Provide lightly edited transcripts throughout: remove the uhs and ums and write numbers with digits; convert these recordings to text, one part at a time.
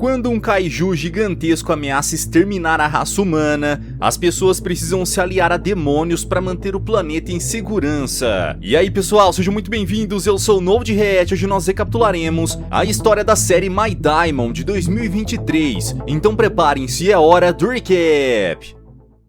Quando um kaiju gigantesco ameaça exterminar a raça humana, as pessoas precisam se aliar a demônios para manter o planeta em segurança. E aí pessoal, sejam muito bem-vindos, eu sou o Novo de React. Hoje nós recapitularemos a história da série My Diamond de 2023, então preparem-se, é hora do recap!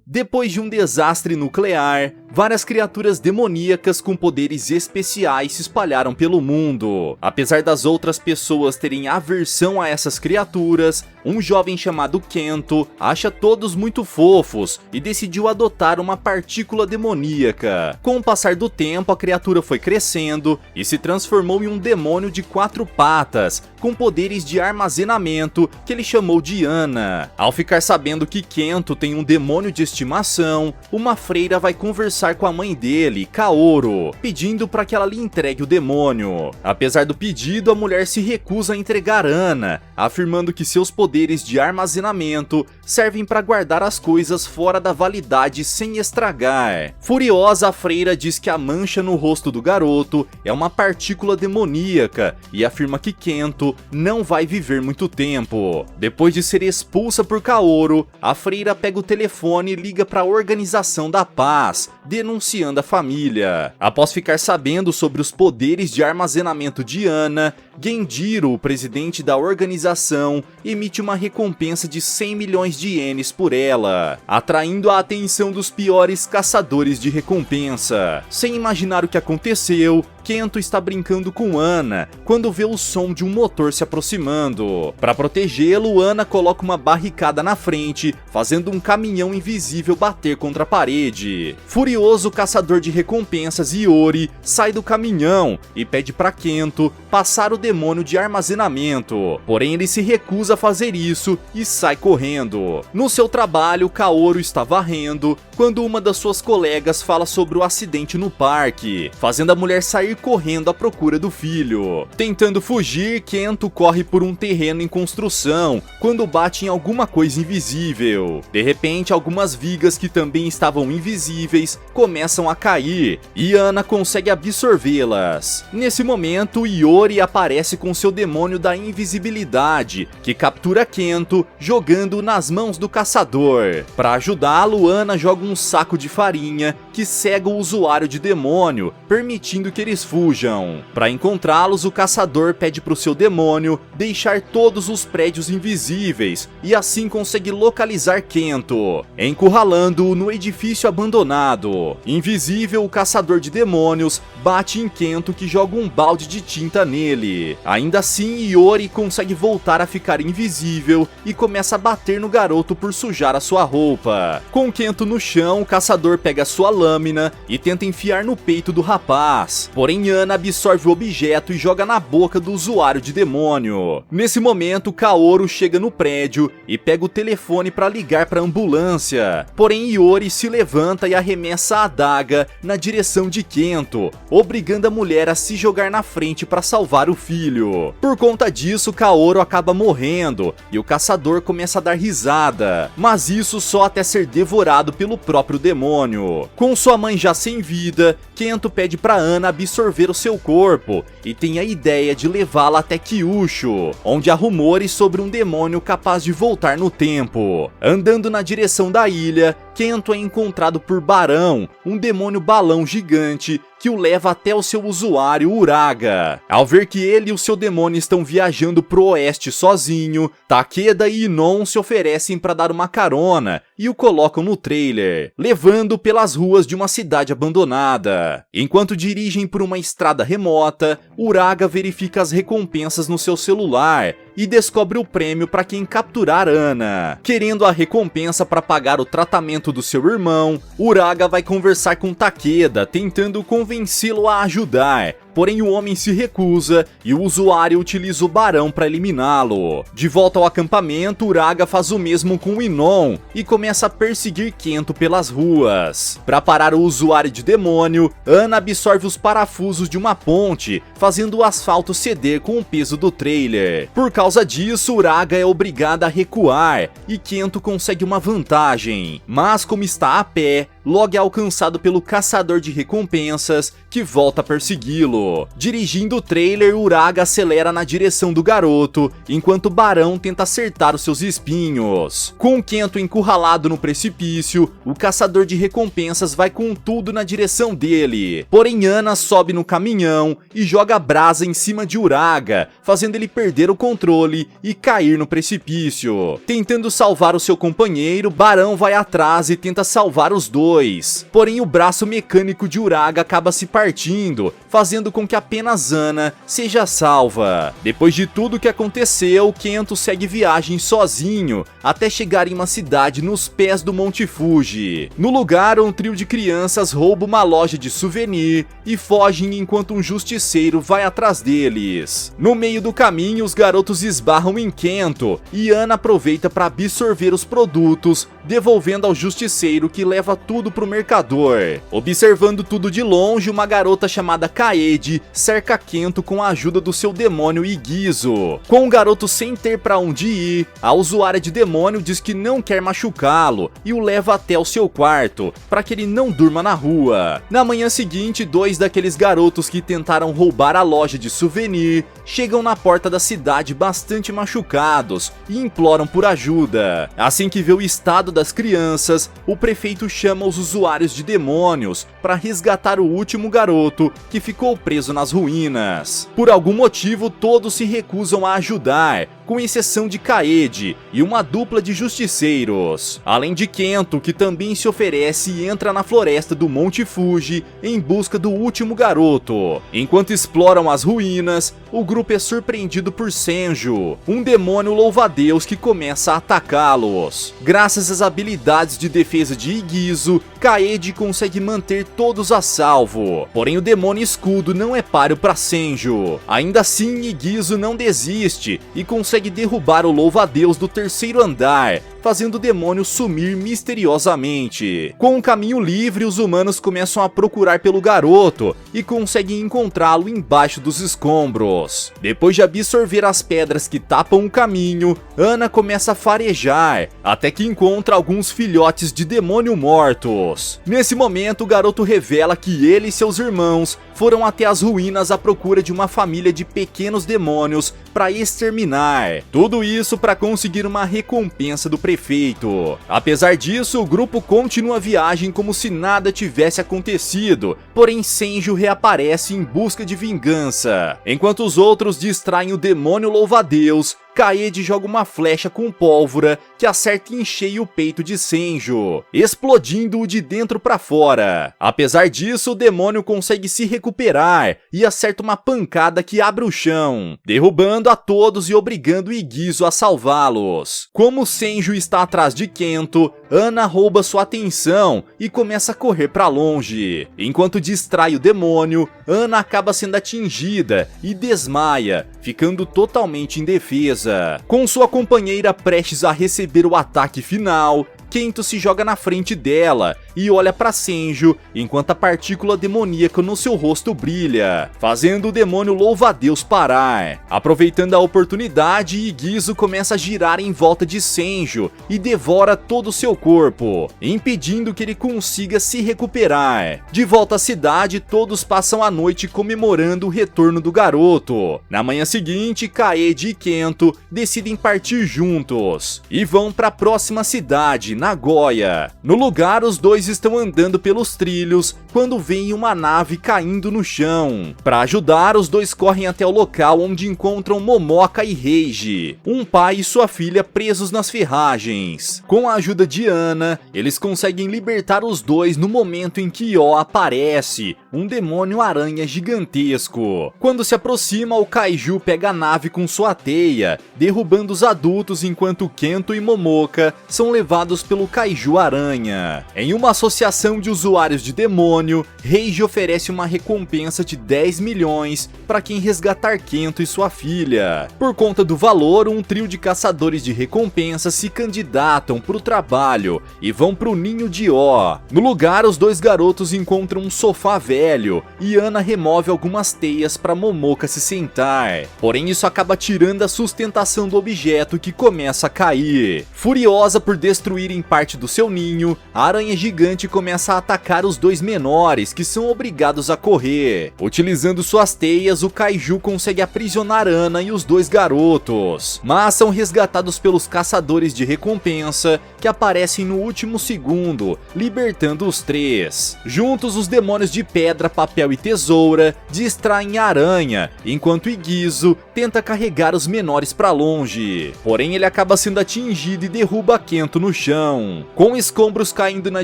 Depois de um desastre nuclear, várias criaturas demoníacas com poderes especiais se espalharam pelo mundo. Apesar das outras pessoas terem aversão a essas criaturas, um jovem chamado Kento acha todos muito fofos e decidiu adotar uma partícula demoníaca. Com o passar do tempo, a criatura foi crescendo e se transformou em um demônio de 4 patas, com poderes de armazenamento que ele chamou de Ana. Ao ficar sabendo que Kento tem um demônio de estimação, uma freira vai conversar com a mãe dele, Kaoru, pedindo para que ela lhe entregue o demônio. Apesar do pedido, a mulher se recusa a entregar Ana, afirmando que seus poderes de armazenamento servem para guardar as coisas fora da validade sem estragar. Furiosa, a freira diz que a mancha no rosto do garoto é uma partícula demoníaca e afirma que Kento não vai viver muito tempo. Depois de ser expulsa por Kaoru, a freira pega o telefone e liga para a Organização da Paz, denunciando a família. Após ficar sabendo sobre os poderes de armazenamento de Ana, Genjiro, o presidente da organização, emite uma recompensa de 100 milhões de ienes por ela, atraindo a atenção dos piores caçadores de recompensa. Sem imaginar o que aconteceu, Kento está brincando com Ana quando vê o som de um motor se aproximando. Para protegê-lo, Ana coloca uma barricada na frente, fazendo um caminhão invisível bater contra a parede. Furioso, o caçador de recompensas Iori sai do caminhão e pede para Kento passar o demônio de armazenamento, porém ele se recusa a fazer isso e sai correndo. No seu trabalho, Kaoru está varrendo quando uma das suas colegas fala sobre o acidente no parque, fazendo a mulher sair correndo à procura do filho. Tentando fugir, Kento corre por um terreno em construção quando bate em alguma coisa invisível. De repente, algumas vigas que também estavam invisíveis começam a cair e Ana consegue absorvê-las. Nesse momento, Iori aparece com seu demônio da invisibilidade, que captura Kento, jogando nas mãos do caçador. Para ajudá-lo, Ana joga um saco de farinha que cega o usuário de demônio, permitindo que eles fujam. Para encontrá-los, o caçador pede para o seu demônio deixar todos os prédios invisíveis e assim consegue localizar Kento, encurralando-o no edifício abandonado. Invisível, o caçador de demônios bate em Kento, que joga um balde de tinta nele. Ainda assim, Iori consegue voltar a ficar invisível e começa a bater no garoto por sujar a sua roupa. Com Kento no chão, o caçador pega sua lâmina e tenta enfiar no peito do rapaz. Porém, Ana absorve o objeto e joga na boca do usuário de demônio. Nesse momento, Kaoru chega no prédio e pega o telefone para ligar para a ambulância. Porém, Iori se levanta e arremessa a adaga na direção de Kento, obrigando a mulher a se jogar na frente para salvar o filho. Por conta disso, Kaoru acaba morrendo e o caçador começa a dar risada, mas isso só até ser devorado pelo próprio demônio. Com sua mãe já sem vida, Kento pede para Ana absorver o seu corpo e tem a ideia de levá-la até Kyushu, onde há rumores sobre um demônio capaz de voltar no tempo. Andando na direção da ilha, Kento é encontrado por Barão, um demônio balão gigante que o leva até o seu usuário Uraga. Ao ver que ele e o seu demônio estão viajando pro oeste sozinho, Takeda e Inon se oferecem para dar uma carona e o colocam no trailer, levando pelas ruas de uma cidade abandonada. Enquanto dirigem por uma estrada remota, Uraga verifica as recompensas no seu celular e descobre o prêmio para quem capturar Ana. Querendo a recompensa para pagar o tratamento do seu irmão, Uraga vai conversar com Takeda, tentando convencê-lo a ajudar. Porém, o homem se recusa e o usuário utiliza o Barão para eliminá-lo. De volta ao acampamento, Uraga faz o mesmo com Inon e começa a perseguir Kento pelas ruas. Para parar o usuário de demônio, Ana absorve os parafusos de uma ponte, fazendo o asfalto ceder com o peso do trailer. Por causa disso, Uraga é obrigada a recuar e Kento consegue uma vantagem. Mas como está a pé, logo é alcançado pelo caçador de recompensas, que volta a persegui-lo. Dirigindo o trailer, Uraga acelera na direção do garoto, enquanto Barão tenta acertar os seus espinhos. Com Kento encurralado no precipício, o caçador de recompensas vai com tudo na direção dele. Porém, Ana sobe no caminhão e joga brasa em cima de Uraga, fazendo ele perder o controle e cair no precipício. Tentando salvar o seu companheiro, Barão vai atrás e tenta salvar os dois. Porém, o braço mecânico de Uraga acaba se partindo, fazendo com que apenas Ana seja salva. Depois de tudo que aconteceu, Kento segue viagem sozinho até chegar em uma cidade nos pés do Monte Fuji. No lugar, um trio de crianças rouba uma loja de souvenir e fogem enquanto um justiceiro vai atrás deles. No meio do caminho, os garotos esbarram em Kento e Ana aproveita para absorver os produtos, devolvendo ao justiceiro, que leva tudo pro mercador. Observando tudo de longe, uma garota chamada Kaede cerca Kento com a ajuda do seu demônio Igizo. Com o garoto sem ter pra onde ir, a usuária de demônio diz que não quer machucá-lo e o leva até o seu quarto, para que ele não durma na rua. Na manhã seguinte, dois daqueles garotos que tentaram roubar a loja de souvenir chegam na porta da cidade bastante machucados e imploram por ajuda. Assim que vê o estado das crianças, o prefeito chama os usuários de demônios para resgatar o último garoto que ficou preso nas ruínas. Por algum motivo, todos se recusam a ajudar, com exceção de Kaede e uma dupla de justiceiros. Além de Kento, que também se oferece e entra na floresta do Monte Fuji em busca do último garoto. Enquanto exploram as ruínas, o grupo é surpreendido por Senju, um demônio louva-a-Deus que começa a atacá-los. Graças às habilidades de defesa de Igizo, Kaede consegue manter todos a salvo. Porém, o demônio escudo não é páreo para Senju. Ainda assim, Igizo não desiste e consegue derrubar o louva-a-Deus do terceiro andar, fazendo o demônio sumir misteriosamente. Com o caminho livre, os humanos começam a procurar pelo garoto e conseguem encontrá-lo embaixo dos escombros. Depois de absorver as pedras que tapam o caminho, Ana começa a farejar, até que encontra alguns filhotes de demônio mortos. Nesse momento, o garoto revela que ele e seus irmãos foram até as ruínas à procura de uma família de pequenos demônios para exterminar. Tudo isso para conseguir uma recompensa do prefeito. Apesar disso, o grupo continua a viagem como se nada tivesse acontecido, porém Senju reaparece em busca de vingança. Enquanto os outros distraem o demônio louva-a-Deus, Kaede joga uma flecha com pólvora que acerta em cheio o peito de Senju, explodindo-o de dentro para fora. Apesar disso, o demônio consegue se recuperar e acerta uma pancada que abre o chão, derrubando a todos e obrigando Igizo a salvá-los. Como Senju está atrás de Kento, Ana rouba sua atenção e começa a correr para longe. Enquanto distrai o demônio, Ana acaba sendo atingida e desmaia, ficando totalmente indefesa. Com sua companheira prestes a receber o ataque final, Kento se joga na frente dela e olha para Senju, enquanto a partícula demoníaca no seu rosto brilha, fazendo o demônio louva-a-Deus parar. Aproveitando a oportunidade, Igizo começa a girar em volta de Senju e devora todo o seu corpo, impedindo que ele consiga se recuperar. De volta à cidade, todos passam a noite comemorando o retorno do garoto. Na manhã seguinte, Kaede e Kento decidem partir juntos e vão para a próxima cidade, Nagoya. No lugar, os dois estão andando pelos trilhos quando veem uma nave caindo no chão. Para ajudar, os dois correm até o local onde encontram Momoka e Reiji, um pai e sua filha presos nas ferragens. Com a ajuda de Ana, eles conseguem libertar os dois no momento em que Io aparece, um demônio aranha gigantesco. Quando se aproxima, o Kaiju pega a nave com sua teia, derrubando os adultos, enquanto Kento e Momoka são levados pelo Kaiju Aranha. Em uma associação de usuários de demônio, Reiji oferece uma recompensa de 10 milhões para quem resgatar Kento e sua filha. Por conta do valor, um trio de caçadores de recompensas se candidatam para o trabalho e vão para o ninho de Io. No lugar, os dois garotos encontram um sofá velho e Ana remove algumas teias para Momoka se sentar. Porém, isso acaba tirando a sustentação do objeto, que começa a cair. Furiosa por destruírem parte do seu ninho, a aranha gigante começa a atacar os dois menores, menores que são obrigados a correr. Utilizando suas teias, o Kaiju consegue aprisionar Ana e os dois garotos, mas são resgatados pelos caçadores de recompensa que aparecem no último segundo, libertando os três. Juntos, os demônios de pedra, papel e tesoura distraem a aranha, enquanto Igizu tenta carregar os menores para longe. Porém, ele acaba sendo atingido e derruba Kento no chão. Com escombros caindo na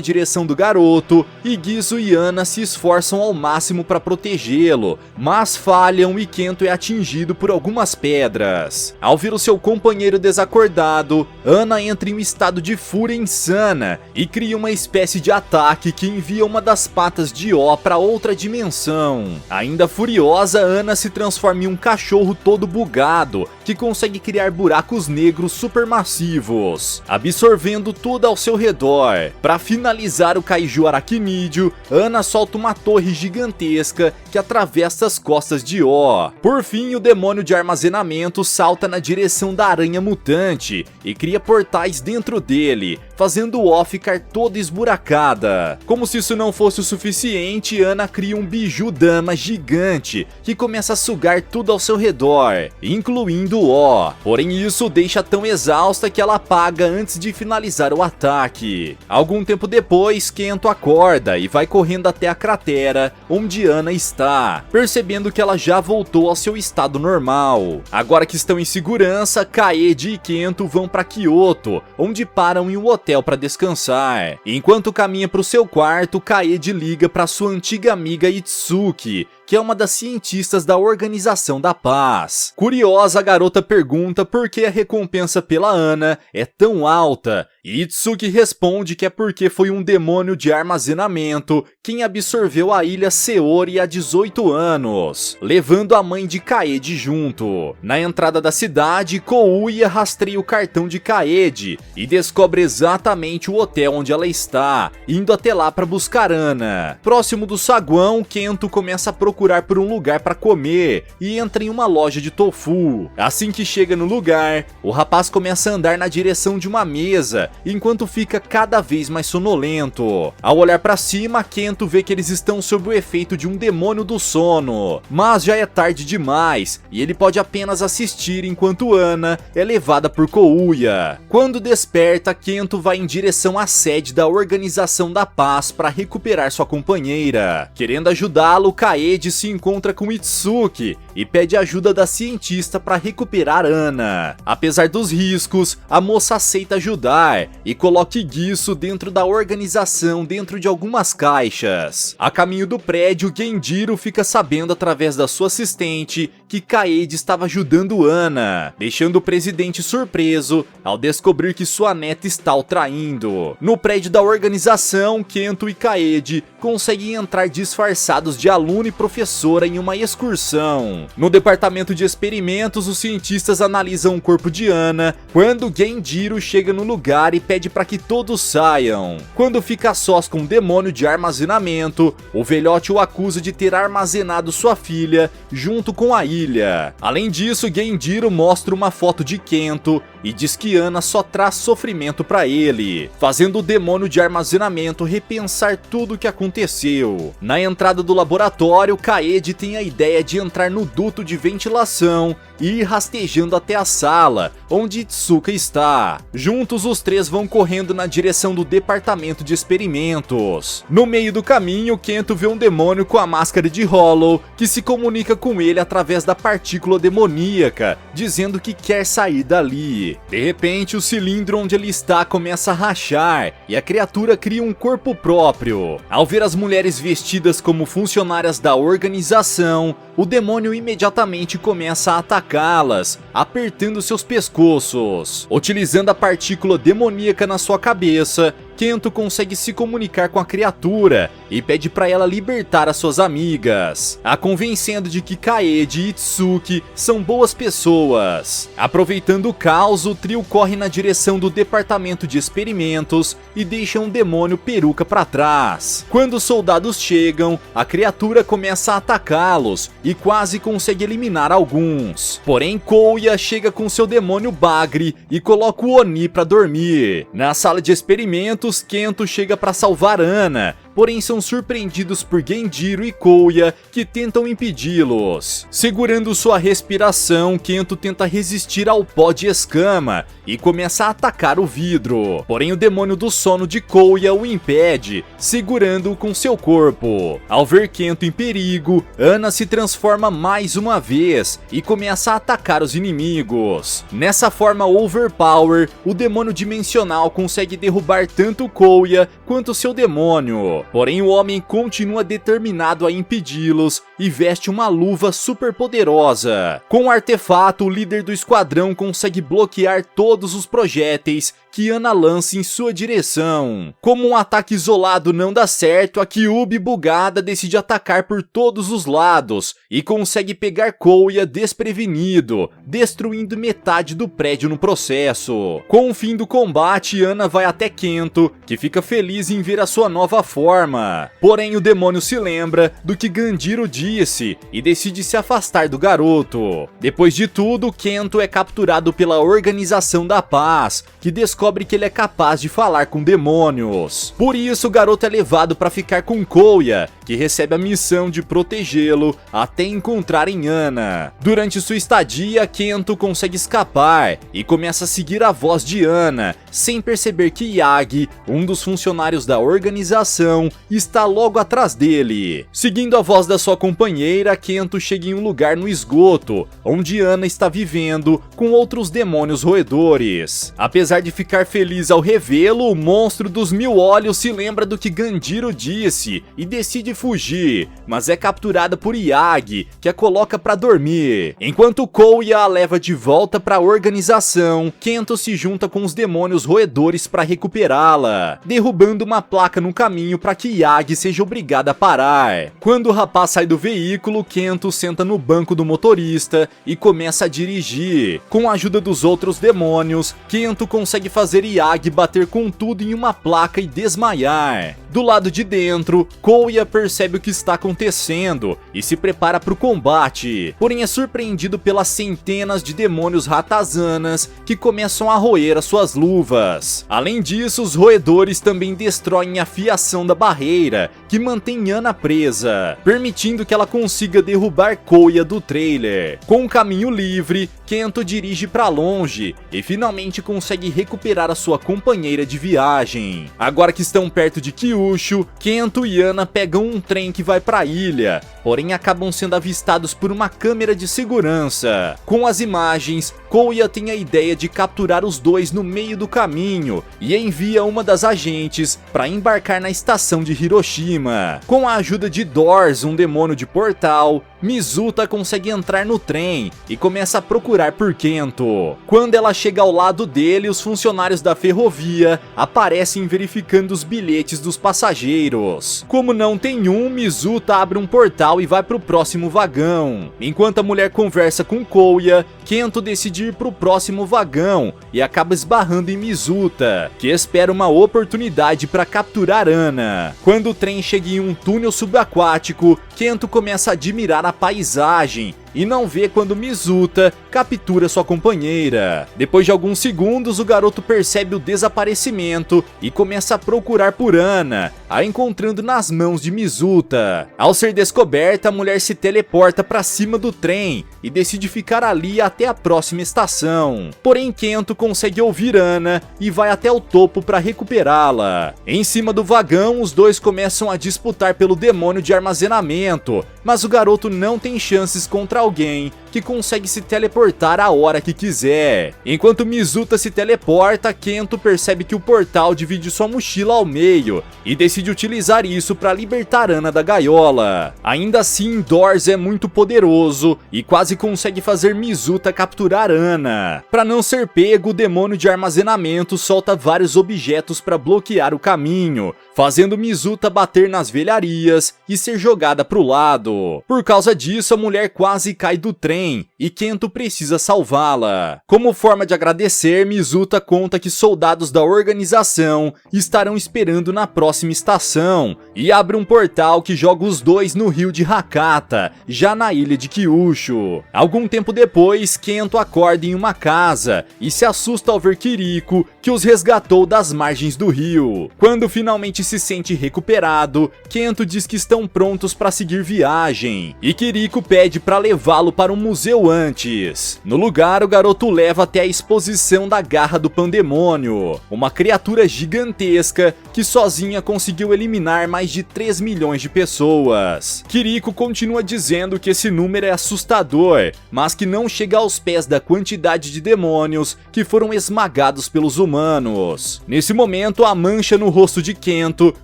direção do garoto, Igizu e Ana se esforçam ao máximo para protegê-lo, mas falham e Kento é atingido por algumas pedras. Ao ver o seu companheiro desacordado, Ana entra em um estado de fúria insana e cria uma espécie de ataque que envia uma das patas de O para outra dimensão. Ainda furiosa, Ana se transforma em um cachorro todo bugado que consegue criar buracos negros supermassivos, absorvendo tudo ao seu redor. Para finalizar o Kaiju aracnídeo, Ana solta uma torre gigantesca que atravessa as costas de O. Por fim, o demônio de armazenamento salta na direção da aranha mutante e cria portais dentro dele, fazendo O ficar toda esburacada. Como se isso não fosse o suficiente, Ana cria um biju dama gigante que começa a sugar tudo ao seu redor, incluindo O. Porém, isso deixa tão exausta que ela apaga antes de finalizar o ataque. Algum tempo depois, Kento acorda e vai correndo até a cratera onde Ana está, percebendo que ela já voltou ao seu estado normal. Agora que estão em segurança, Kaede e Kento vão para Kyoto, onde param em um hotel para descansar. Enquanto caminha para o seu quarto, Kaede liga para sua antiga amiga Itsuki, que é uma das cientistas da Organização da Paz. Curiosa, a garota pergunta por que a recompensa pela Ana é tão alta, e Itsuki responde que é porque foi um demônio de armazenamento quem absorveu a ilha Seori há 18 anos, levando a mãe de Kaede junto. Na entrada da cidade, Kouya rastreia o cartão de Kaede e descobre exatamente o hotel onde ela está, indo até lá para buscar Ana. Próximo do saguão, Kento começa a procurar por um lugar para comer e entra em uma loja de tofu. Assim que chega no lugar, o rapaz começa a andar na direção de uma mesa, enquanto fica cada vez mais sonolento. Ao olhar para cima, Kento vê que eles estão sob o efeito de um demônio do sono, mas já é tarde demais e ele pode apenas assistir enquanto Ana é levada por Kouya. Quando desperta, Kento vai em direção à sede da Organização da Paz para recuperar sua companheira. Querendo ajudá-lo, Kaede se encontra com Itsuki e pede ajuda da cientista para recuperar Ana. Apesar dos riscos, a moça aceita ajudar e coloca Igizu dentro da organização dentro de algumas caixas. A caminho do prédio, Genjiro fica sabendo através da sua assistente que Kaede estava ajudando Ana, deixando o presidente surpreso ao descobrir que sua neta está o traindo. No prédio da organização, Kento e Kaede conseguem entrar disfarçados de aluno e professora em uma excursão. No departamento de experimentos, os cientistas analisam o corpo de Ana quando Genjiro chega no lugar e pede para que todos saiam. Quando fica a sós com o demônio de armazenamento, o velhote o acusa de ter armazenado sua filha junto com a ilha. Além disso, Genjiro mostra uma foto de Kento e diz que Ana só traz sofrimento para ele, fazendo o demônio de armazenamento repensar tudo o que aconteceu. Na entrada do laboratório, Kaede tem a ideia de entrar no duto de ventilação e ir rastejando até a sala onde Itsuka está. Juntos, os três vão correndo na direção do departamento de experimentos. No meio do caminho, Kento vê um demônio com a máscara de Hollow que se comunica com ele através da partícula demoníaca, dizendo que quer sair dali. De repente, o cilindro onde ele está começa a rachar e a criatura cria um corpo próprio. Ao ver as mulheres vestidas como funcionárias da organização, o demônio imediatamente começa a atacá-las, apertando seus pescoços. Utilizando a partícula demoníaca na sua cabeça, Kento consegue se comunicar com a criatura e pede para ela libertar as suas amigas, a convencendo de que Kaede e Itsuki são boas pessoas. Aproveitando o caos, o trio corre na direção do departamento de experimentos e deixa um demônio peruca para trás. Quando os soldados chegam, a criatura começa a atacá-los e quase consegue eliminar alguns. Porém, Kouya chega com seu demônio bagre e coloca o Oni para dormir. Na sala de experimentos, Kento chega para salvar Ana, porém são surpreendidos por Genjiro e Kouya, que tentam impedi-los. Segurando sua respiração, Kento tenta resistir ao pó de escama e começa a atacar o vidro. Porém o demônio do sono de Kouya o impede, segurando-o com seu corpo. Ao ver Kento em perigo, Ana se transforma mais uma vez e começa a atacar os inimigos. Nessa forma overpower, o demônio dimensional consegue derrubar tanto Kouya quanto seu demônio. Porém o homem continua determinado a impedi-los e veste uma luva super poderosa. Com o artefato, o líder do esquadrão consegue bloquear todos os projéteis que Ana lança em sua direção. Como um ataque isolado não dá certo, a Kyuubi bugada decide atacar por todos os lados e consegue pegar Kouya desprevenido, destruindo metade do prédio no processo. Com o fim do combate, Ana vai até Kento, que fica feliz em ver a sua nova forma. Porém, o demônio se lembra do que Genjiro disse e decide se afastar do garoto. Depois de tudo, Kento é capturado pela Organização da Paz, que descobre que ele é capaz de falar com demônios. Por isso, o garoto é levado para ficar com Kouya, que recebe a missão de protegê-lo até encontrarem Ana. Durante sua estadia, Kento consegue escapar e começa a seguir a voz de Ana, sem perceber que Yagi, um dos funcionários da organização, está logo atrás dele. Seguindo a voz da sua companheira, Kento chega em um lugar no esgoto, onde Ana está vivendo com outros demônios roedores. Apesar de ficar feliz ao revê-lo, o monstro dos 1000 olhos se lembra do que Genjiro disse e decide fugir, mas é capturada por Yagi, que a coloca para dormir. Enquanto Kouya a leva de volta para a organização, Kento se junta com os demônios roedores para recuperá-la, derrubando uma placa no caminho para que Yagi seja obrigada a parar. Quando o rapaz sai do veículo, Kento senta no banco do motorista e começa a dirigir. Com a ajuda dos outros demônios, Kento consegue fazer Yagi bater com tudo em uma placa e desmaiar. Do lado de dentro, Kouya percebe o que está acontecendo e se prepara para o combate, porém é surpreendido pelas centenas de demônios ratazanas que começam a roer as suas luvas. Além disso, os roedores também destroem a fiação da barreira, que mantém Ana presa, permitindo que ela consiga derrubar Kouya do trailer. Com o caminho livre, Kento dirige para longe e finalmente consegue recuperar a sua companheira de viagem. Agora que estão perto de Kyushu, Kento e Ana pegam um trem que vai para a ilha, porém acabam sendo avistados por uma câmera de segurança. Com as imagens, Kouya tem a ideia de capturar os dois no meio do caminho e envia uma das agentes para embarcar na estação de Hiroshima. Com a ajuda de Doors, um demônio de portal, Mizuta consegue entrar no trem e começa a procurar por Kento. Quando ela chega ao lado dele, os funcionários da ferrovia aparecem verificando os bilhetes dos passageiros. Como não tem um, Mizuta abre um portal e vai pro próximo vagão. Enquanto a mulher conversa com Kouya, Kento decide ir pro próximo vagão e acaba esbarrando em Mizuta, que espera uma oportunidade para capturar Ana. Quando o trem chega em um túnel subaquático, Kento começa a admirar a paisagem e não vê quando Mizuta captura sua companheira. Depois de alguns segundos, o garoto percebe o desaparecimento e começa a procurar por Ana, a encontrando nas mãos de Mizuta. Ao ser descoberta, a mulher se teleporta para cima do trem e decide ficar ali até a próxima estação. Porém, Kento consegue ouvir Ana e vai até o topo para recuperá-la. Em cima do vagão, os dois começam a disputar pelo demônio de armazenamento, mas o garoto não tem chances contra alguém que consegue se teleportar a hora que quiser. Enquanto Mizuta se teleporta, Kento percebe que o portal divide sua mochila ao meio e decide utilizar isso para libertar Ana da gaiola. Ainda assim, Doors é muito poderoso e quase consegue fazer Mizuta capturar Ana. Para não ser pego, o demônio de armazenamento solta vários objetos para bloquear o caminho, fazendo Mizuta bater nas velharias e ser jogada pro lado. Por causa disso, a mulher quase cai do trem bem e Kento precisa salvá-la. Como forma de agradecer, Mizuta conta que soldados da organização estarão esperando na próxima estação e abre um portal que joga os dois no rio de Hakata, já na ilha de Kyushu. Algum tempo depois, Kento acorda em uma casa e se assusta ao ver Kiriko, que os resgatou das margens do rio. Quando finalmente se sente recuperado, Kento diz que estão prontos para seguir viagem, e Kiriko pede para levá-lo para um museu antes. No lugar, o garoto leva até a exposição da Garra do Pandemônio, uma criatura gigantesca que sozinha conseguiu eliminar mais de 3 milhões de pessoas. Kiriko continua dizendo que esse número é assustador, mas que não chega aos pés da quantidade de demônios que foram esmagados pelos humanos. Nesse momento, a mancha no rosto de Kento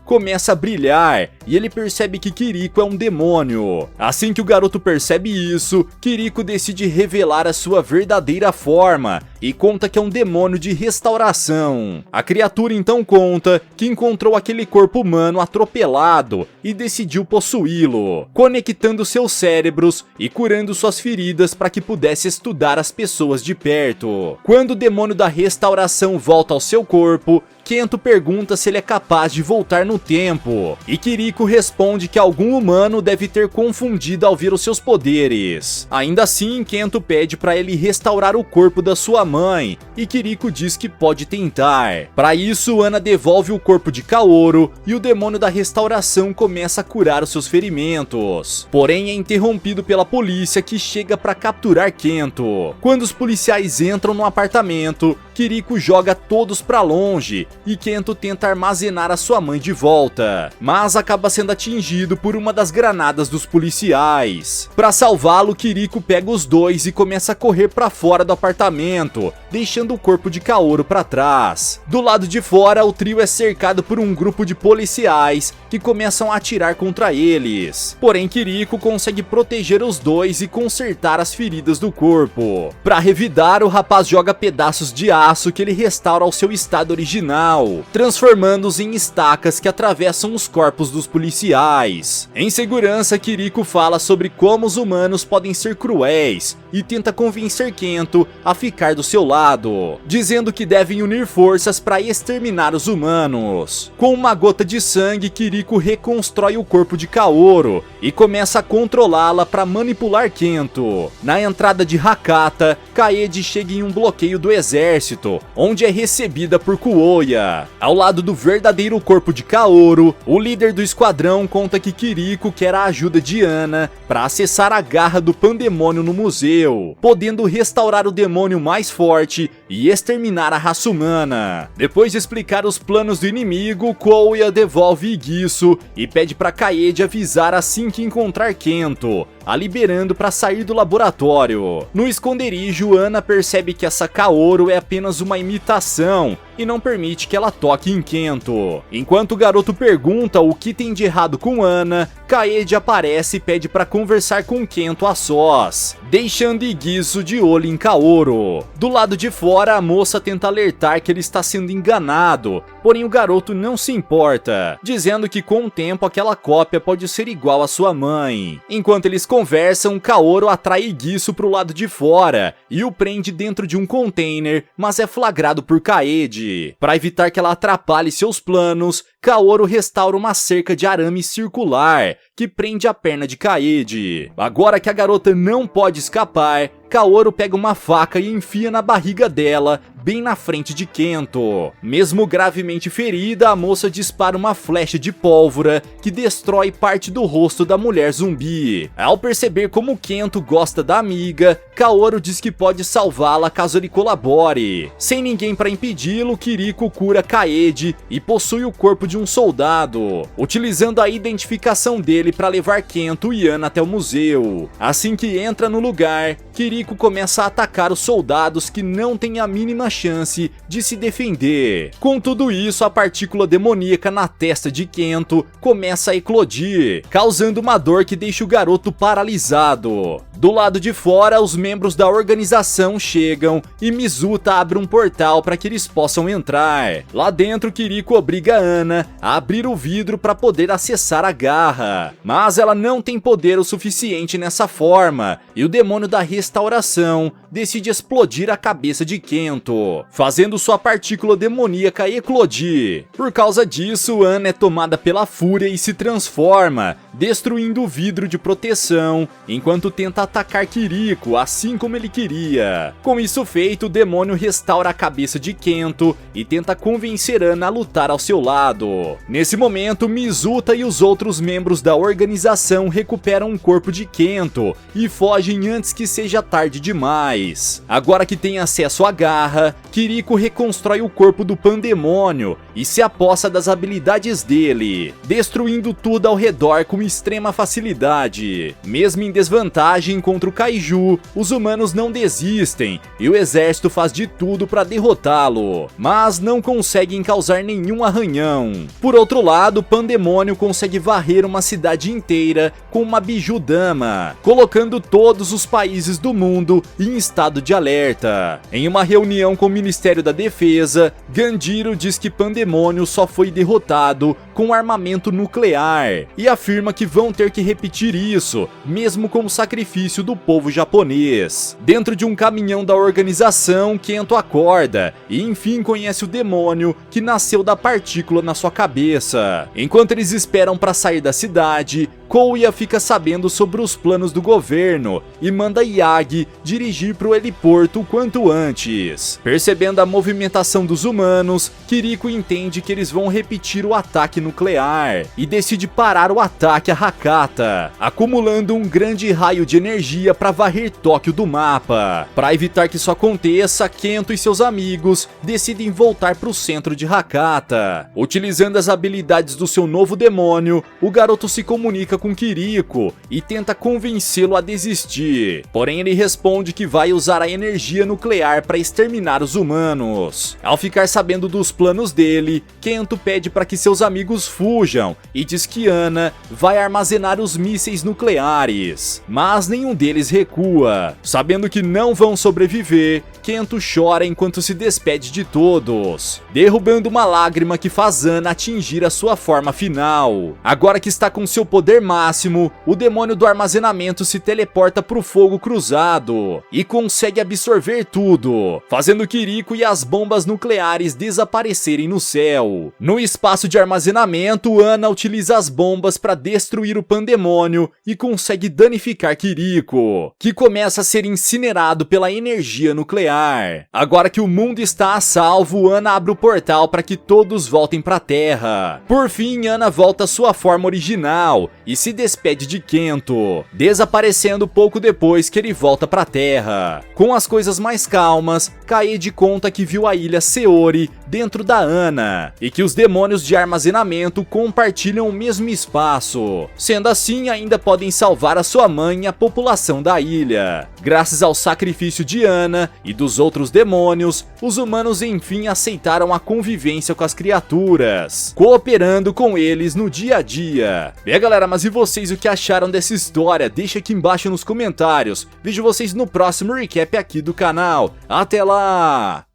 começa a brilhar e ele percebe que Kiriko é um demônio. Assim que o garoto percebe isso, Kiriko decide revelar a sua verdadeira forma e conta que é um demônio de restauração. A criatura então conta que encontrou aquele corpo humano atropelado e decidiu possuí-lo, conectando seus cérebros e curando suas feridas para que pudesse estudar as pessoas de perto. Quando o demônio da restauração volta ao seu corpo, Kento pergunta se ele é capaz de voltar no tempo, e Kiriko responde que algum humano deve ter confundido ao ver os seus poderes. Ainda assim, Kento pede para ele restaurar o corpo da sua mãe, e Kiriko diz que pode tentar. Para isso, Ana devolve o corpo de Kaoru, e o demônio da restauração começa a curar os seus ferimentos. Porém, é interrompido pela polícia, que chega para capturar Kento. Quando os policiais entram no apartamento, Kiriko joga todos para longe, e Kento tenta armazenar a sua mãe de volta, mas acaba sendo atingido por uma das granadas dos policiais. Para salvá-lo, Kiriko pega os dois e começa a correr para fora do apartamento, deixando o corpo de Kaoru para trás. Do lado de fora, o trio é cercado por um grupo de policiais que começam a atirar contra eles. Porém, Kiriko consegue proteger os dois e consertar as feridas do corpo. Para revidar, o rapaz joga pedaços de aço que ele restaura ao seu estado original, transformando-os em estacas que atravessam os corpos dos policiais. Em segurança, Kiriko fala sobre como os humanos podem ser cruéis e tenta convencer Kento a ficar do seu lado, dizendo que devem unir forças para exterminar os humanos. Com uma gota de sangue, Kiriko reconstrói o corpo de Kaoru e começa a controlá-la para manipular Kento. Na entrada de Hakata, Kaede chega em um bloqueio do exército, onde é recebida por Kuoya. Ao lado do verdadeiro corpo de Kaoru, o líder do esquadrão conta que Kiriko quer a ajuda de Ana para acessar a Garra do Pandemônio no museu, podendo restaurar o demônio mais forte e exterminar a raça humana. Depois de explicar os planos do inimigo, Kuoya devolve Igisu e pede para Kaede avisar assim que encontrar Kento, a liberando para sair do laboratório. No esconderijo, Ana percebe que essa Kaoru é apenas uma imitação e não permite que ela toque em Kento. Enquanto o garoto pergunta o que tem de errado com Ana, Kaede aparece e pede para conversar com Kento a sós, deixando Igisu de olho em Kaoru. Do lado de fora, a moça tenta alertar que ele está sendo enganado, porém o garoto não se importa, dizendo que com o tempo aquela cópia pode ser igual à sua mãe. Enquanto eles conversam, Kaoru atrai Igisu para o lado de fora e o prende dentro de um container, mas é flagrado por Kaede. Para evitar que ela atrapalhe seus planos, Kaoru restaura uma cerca de arame circular que prende a perna de Kaede. Agora que a garota não pode escapar, Kaoru pega uma faca e enfia na barriga dela, bem na frente de Kento. Mesmo gravemente ferida, a moça dispara uma flecha de pólvora que destrói parte do rosto da mulher zumbi. Ao perceber como Kento gosta da amiga, Kaoru diz que pode salvá-la caso ele colabore. Sem ninguém para impedi-lo, Kiriko cura Kaede e possui o corpo de um soldado, utilizando a identificação dele para levar Kento e Ana até o museu. Assim que entra no lugar, Kiriko Kiriko começa a atacar os soldados que não têm a mínima chance de se defender. Com tudo isso, a partícula demoníaca na testa de Kento começa a eclodir, causando uma dor que deixa o garoto paralisado. Do lado de fora, os membros da organização chegam e Mizuta abre um portal para que eles possam entrar. Lá dentro, Kiriko obriga Ana a abrir o vidro para poder acessar a garra, mas ela não tem poder o suficiente nessa forma, e o demônio da restauração decide explodir a cabeça de Kento, fazendo sua partícula demoníaca eclodir. Por causa disso, Ana é tomada pela fúria e se transforma, destruindo o vidro de proteção, enquanto tenta atacar Kiriko, assim como ele queria. Com isso feito, o demônio restaura a cabeça de Kento e tenta convencer Ana a lutar ao seu lado. Nesse momento, Mizuta e os outros membros da organização recuperam o corpo de Kento e fogem antes que seja tarde demais. Agora que tem acesso à garra, Kiriko reconstrói o corpo do Pandemônio e se apossa das habilidades dele, destruindo tudo ao redor com extrema facilidade. Mesmo em desvantagem contra o Kaiju, os humanos não desistem e o exército faz de tudo para derrotá-lo, mas não conseguem causar nenhum arranhão. Por outro lado, o Pandemônio consegue varrer uma cidade inteira com uma Bijudama, colocando todos os países do mundo em estado de alerta. Em uma reunião com o Ministério da Defesa, Ganjiro diz que Pandemônio só foi derrotado com armamento nuclear e afirma que vão ter que repetir isso, mesmo com o sacrifício do povo japonês. Dentro de um caminhão da organização, Kento acorda e enfim conhece o demônio que nasceu da partícula na sua cabeça. Enquanto eles esperam para sair da cidade, Kouya fica sabendo sobre os planos do governo e manda Yagi dirigir para o heliporto o quanto antes. Percebendo a movimentação dos humanos, Kiriko entende que eles vão repetir o ataque nuclear e decide parar o ataque a Hakata, acumulando um grande raio de energia para varrer Tóquio do mapa. Para evitar que isso aconteça, Kento e seus amigos decidem voltar para o centro de Hakata. Utilizando as habilidades do seu novo demônio, o garoto se comunica com Kiriko e tenta convencê-lo a desistir. Porém, ele responde que vai usar a energia nuclear para exterminar os humanos. Ao ficar sabendo dos planos dele, Kento pede para que seus amigos fujam e diz que Ana vai armazenar os mísseis nucleares, mas nenhum deles recua. Sabendo que não vão sobreviver, Kento chora enquanto se despede de todos, derrubando uma lágrima que faz Ana atingir a sua forma final. Agora que está com seu poder máximo, o demônio do armazenamento se teleporta pro fogo cruzado e consegue absorver tudo, fazendo Kiriko e as bombas nucleares desaparecerem no céu. No espaço de armazenamento, Ana utiliza as bombas para destruir o Pandemônio e consegue danificar Kiriko, que começa a ser incinerado pela energia nuclear. Agora que o mundo está a salvo, Ana abre o portal para que todos voltem para a Terra. Por fim, Ana volta à sua forma original e se despede de Kento, desaparecendo pouco depois que ele volta para a Terra. Com as coisas mais calmas, Kaede conta que viu a ilha Seori dentro da Ana e que os demônios de armazenamento compartilham o mesmo espaço. Sendo assim, ainda podem salvar a sua mãe e a população da ilha. Graças ao sacrifício de Ana e dos outros demônios, os humanos enfim aceitaram a convivência com as criaturas, cooperando com eles no dia a dia. Bem, galera, mas e vocês, o que acharam dessa história? Deixa aqui embaixo nos comentários. Vejo vocês no próximo recap aqui do canal. Até lá!